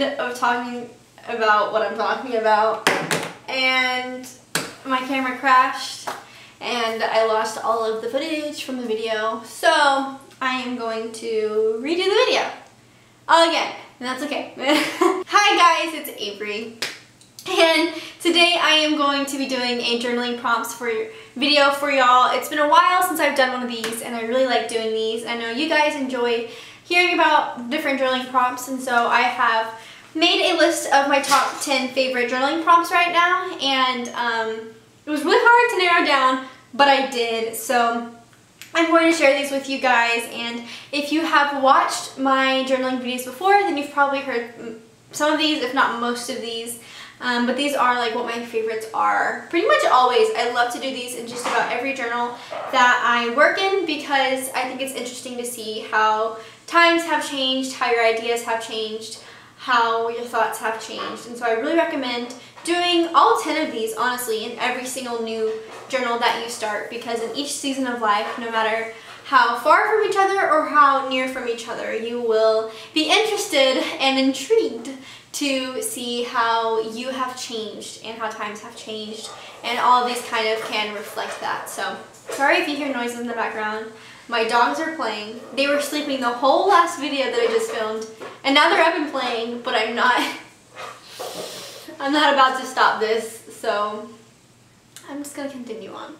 end of talking about what I'm talking about, and my camera crashed and I lost all of the footage from the video, so I am going to redo the video again, and that's okay. Hi guys, it's Avery, and today I am going to be doing a journaling prompts video for y'all. It's been a while since I've done one of these, and I really like doing these. I know you guys enjoy hearing about different journaling prompts, and so I have made a list of my top 10 favorite journaling prompts right now, and it was really hard to narrow down, but I did. So I'm going to share these with you guys, and if you have watched my journaling videos before, then you've probably heard some of these, if not most of these. But these are like what my favorites are pretty much always. I love to do these in just about every journal that I work in, because I think it's interesting to see how times have changed, how your ideas have changed, how your thoughts have changed. And so I really recommend doing all 10 of these, honestly, in every single new journal that you start, because in each season of life, no matter how far from each other or how near from each other, you will be interested and intrigued to see how you have changed and how times have changed, and all of these kind of can reflect that. So sorry if you hear noises in the background. My dogs are playing. They were sleeping the whole last video that I just filmed, and now they're up and playing, but I'm not about to stop this, so I'm just gonna continue on.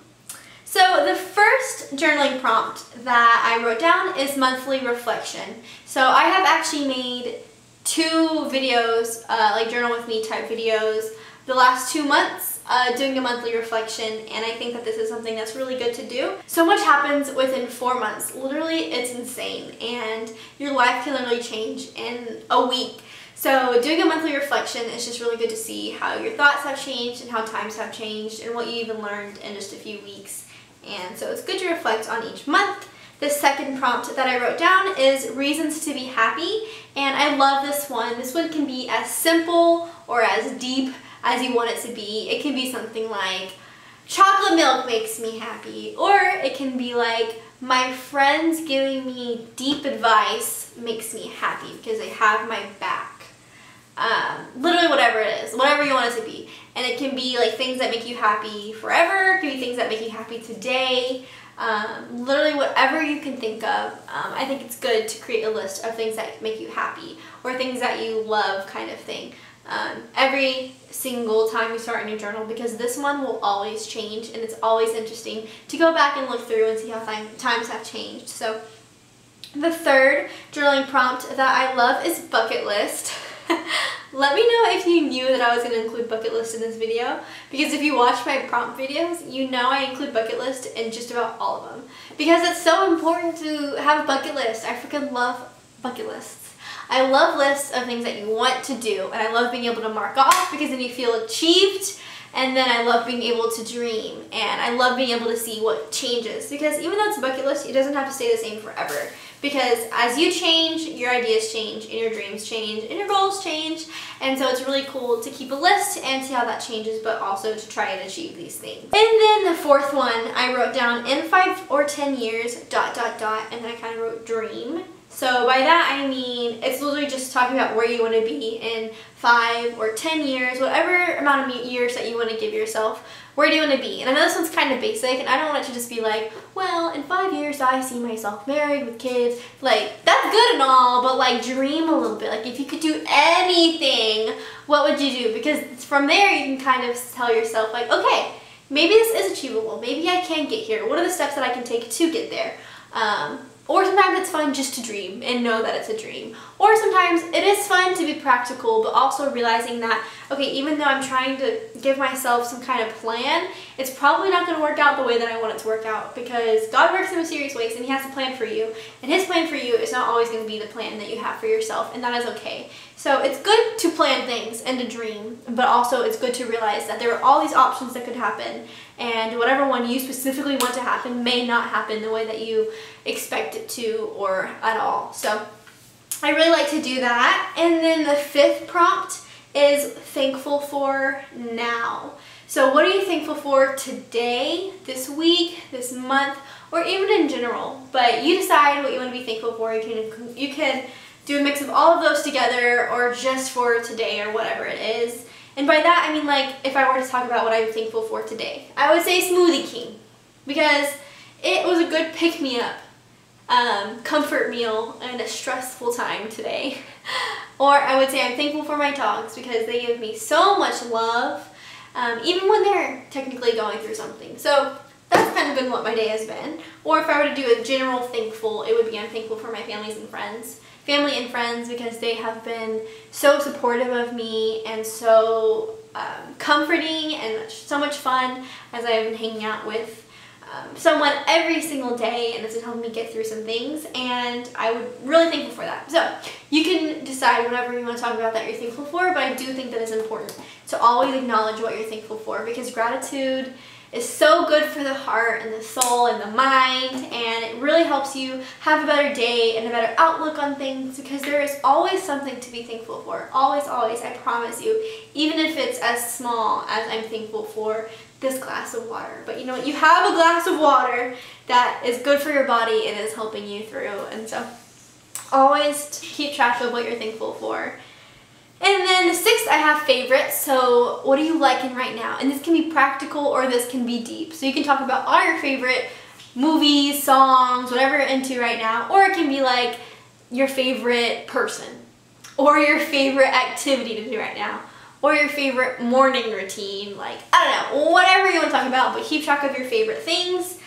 So the first journaling prompt that I wrote down is monthly reflection. So I have actually made 2 videos, like journal with me type videos, the last 2 months, doing a monthly reflection, and I think that this is something that's really good to do. So much happens within 4 months. Literally, it's insane, and your life can literally change in a week. So doing a monthly reflection is just really good to see how your thoughts have changed and how times have changed and what you even learned in just a few weeks. And so it's good to reflect on each month. The second prompt that I wrote down is reasons to be happy, and I love this one. This one can be as simple or as deep as you want it to be. It can be something like, chocolate milk makes me happy, or it can be like, my friends giving me deep advice makes me happy because they have my back. Literally whatever it is, whatever you want it to be. And it can be like things that make you happy forever, it can be things that make you happy today, literally whatever you can think of. I think it's good to create a list of things that make you happy or things that you love, kind of thing, every single time you start a new journal, because this one will always change, and it's always interesting to go back and look through and see how times have changed. So the third journaling prompt that I love is bucket list. Let me know if you knew that I was going to include bucket list in this video, because if you watch my prompt videos, you know I include bucket list in just about all of them, because it's so important to have a bucket list. I freaking love bucket lists. I love lists of things that you want to do, and I love being able to mark off, because then you feel achieved. And then I love being able to dream, and I love being able to see what changes, because even though it's a bucket list, it doesn't have to stay the same forever, because as you change, your ideas change, and your dreams change, and your goals change. And so it's really cool to keep a list and see how that changes, but also to try and achieve these things. And then the fourth one, I wrote down in 5 or 10 years, ... and then I kind of wrote dream. So by that I mean, it's literally just talking about where you want to be in 5 or 10 years, whatever amount of years that you want to give yourself. Where do you want to be? And I know this one's kind of basic, and I don't want it to just be like, well, in 5 years I see myself married with kids. Like, that's good and all, but like, dream a little bit. Like, if you could do anything, what would you do? Because from there you can kind of tell yourself like, okay, maybe this is achievable. Maybe I can get here. What are the steps that I can take to get there? Or sometimes it's fun just to dream and know that it's a dream. Or sometimes it is fun to be practical, but also realizing that, okay, even though I'm trying to give myself some kind of plan, it's probably not going to work out the way that I want it to work out, because God works in mysterious ways, and He has a plan for you, and His plan for you is not always going to be the plan that you have for yourself, and that is okay. So it's good to plan things and to dream, but also it's good to realize that there are all these options that could happen, and whatever one you specifically want to happen may not happen the way that you expect it to, or at all. So I really like to do that. And then the fifth prompt is thankful for now. So what are you thankful for today, this week, this month, or even in general? But you decide what you want to be thankful for. You can do a mix of all of those together or just for today or whatever it is. And by that I mean, like, if I were to talk about what I'm thankful for today, I would say Smoothie King, because it was a good pick-me-up, comfort meal in a stressful time today. Or I would say I'm thankful for my dogs because they give me so much love, even when they're technically going through something. So that's kind of been what my day has been. Or if I were to do a general thankful, it would be I'm thankful for my family and friends because they have been so supportive of me and so comforting and so much fun as I've been hanging out with someone every single day, and it's helping me get through some things, and I would really thankful for that. So you can decide whatever you want to talk about that you're thankful for, but I do think that it's important to always acknowledge what you're thankful for, because gratitude is so good for the heart and the soul and the mind, and it really helps you have a better day and a better outlook on things, because there is always something to be thankful for. Always, always, I promise you, even if it's as small as I'm thankful for this glass of water. But you know what? You have a glass of water that is good for your body and is helping you through, and so always keep track of what you're thankful for. And then the sixth, I have favorites. So what are you liking right now? And this can be practical or this can be deep. So you can talk about all your favorite movies, songs, whatever you're into right now. Or it can be like your favorite person or your favorite activity to do right now or your favorite morning routine. Like, I don't know, whatever you want to talk about, but keep track of your favorite things,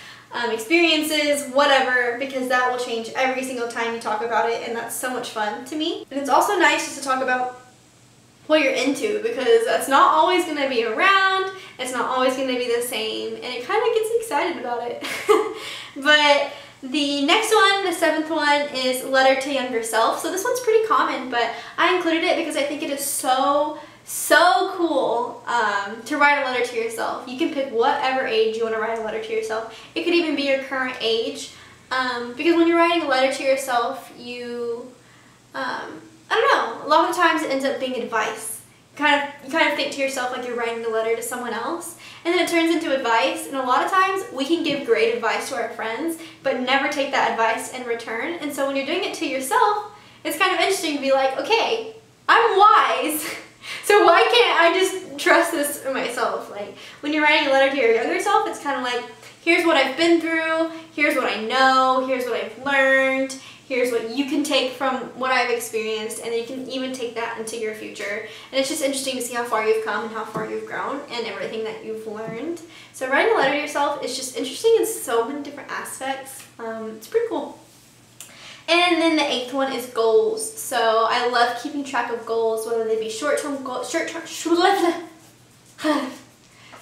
experiences, whatever, because that will change every single time you talk about it, and that's so much fun to me. And it's also nice just to talk about what you're into, because that's not always going to be around, it's not always going to be the same, and it kind of gets excited about it. But the next one, the seventh one, is Letter to Younger Self. So this one's pretty common, but I included it because I think it is so cool to write a letter to yourself. You can pick whatever age you want to write a letter to yourself. It could even be your current age, because when you're writing a letter to yourself, you I don't know, a lot of times it ends up being advice. You kind of think to yourself like you're writing a letter to someone else, and then it turns into advice, and a lot of times we can give great advice to our friends but never take that advice in return. And so when you're doing it to yourself, it's kind of interesting to be like, okay, I'm wise, so why can't I just trust this in myself? Like, when you're writing a letter to your younger self, it's kind of like, here's what I've been through, here's what I know, here's what I've learned, here's what you can take from what I've experienced, and you can even take that into your future. And it's just interesting to see how far you've come and how far you've grown and everything that you've learned. So writing a letter to yourself is just interesting in so many different aspects. It's pretty cool. And then the eighth one is goals. So I love keeping track of goals, whether they be short-term goals,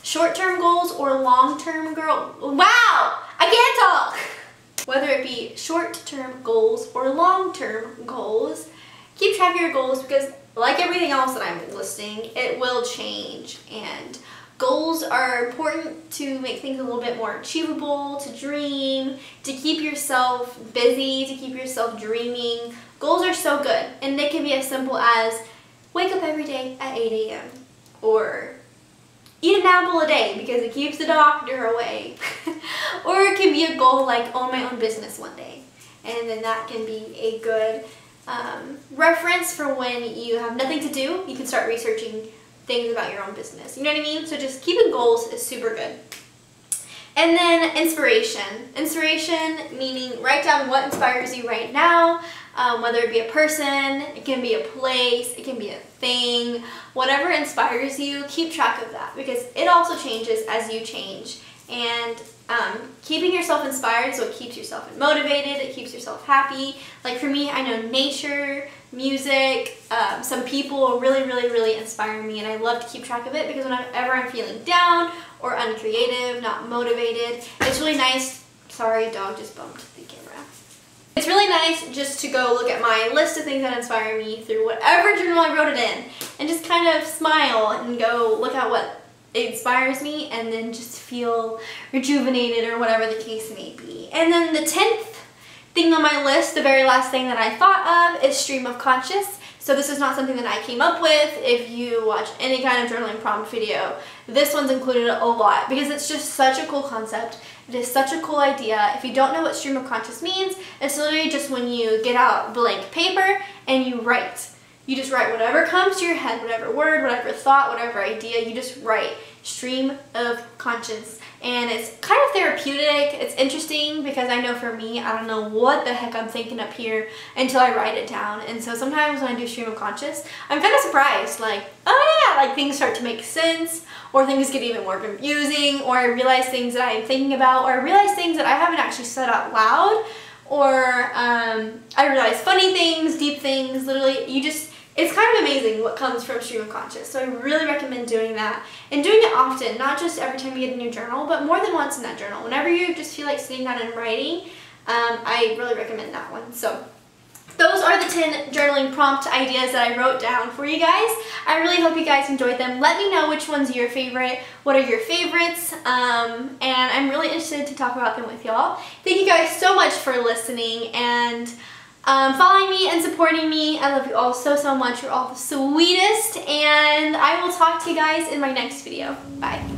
short-term goals or long-term goals. Wow! I can't talk! Whether it be short-term goals or long-term goals, keep track of your goals, because like everything else that I'm listing, it will change. And goals are important to make things a little bit more achievable, to dream, to keep yourself busy, to keep yourself dreaming. Goals are so good, and they can be as simple as wake up every day at 8 a.m. or eat an apple a day because it keeps the doctor away. Or it can be a goal like own my own business one day, and then that can be a good reference for when you have nothing to do. You can start researching things about your own business. You know what I mean? So just keeping goals is super good. And then inspiration. Inspiration meaning write down what inspires you right now, whether it be a person, it can be a place, it can be a thing, whatever inspires you, keep track of that, because it also changes as you change. And keeping yourself inspired is what keeps yourself motivated, it keeps yourself happy. Like for me, I know nature, music, some people really inspire me, and I love to keep track of it, because whenever I'm feeling down or uncreative, not motivated, it's really nice. Sorry, dog just bumped the camera. It's really nice just to go look at my list of things that inspire me through whatever journal I wrote it in, and just kind of smile and go look at what inspires me, and then just feel rejuvenated or whatever the case may be. And then the 10th thing on my list, the very last thing that I thought of, is stream of consciousness. So this is not something that I came up with. If you watch any kind of journaling prompt video, this one's included a lot because it's just such a cool concept. It is such a cool idea. If you don't know what stream of conscious means, it's literally just when you get out blank paper and you write. You just write whatever comes to your head, whatever word, whatever thought, whatever idea, you just write. Stream of conscious. And it's kind of therapeutic. It's interesting because I know for me, I don't know what the heck I'm thinking up here until I write it down. And so sometimes when I do stream of conscious, I'm kind of surprised, like, oh yeah, like things start to make sense, or things get even more confusing, or I realize things that I'm thinking about, or I realize things that I haven't actually said out loud, or I realize funny things, deep things, literally, it's kind of amazing what comes from stream of conscious. So I really recommend doing that and doing it often, not just every time you get a new journal, but more than once in that journal. Whenever you just feel like sitting down and writing, I really recommend that one. So those are the 10 journaling prompt ideas that I wrote down for you guys. I really hope you guys enjoyed them. Let me know which one's your favorite, what are your favorites, and I'm really interested to talk about them with y'all. Thank you guys so much for listening and following me and supporting me. I love you all so, so much. You're all the sweetest, and I will talk to you guys in my next video. Bye.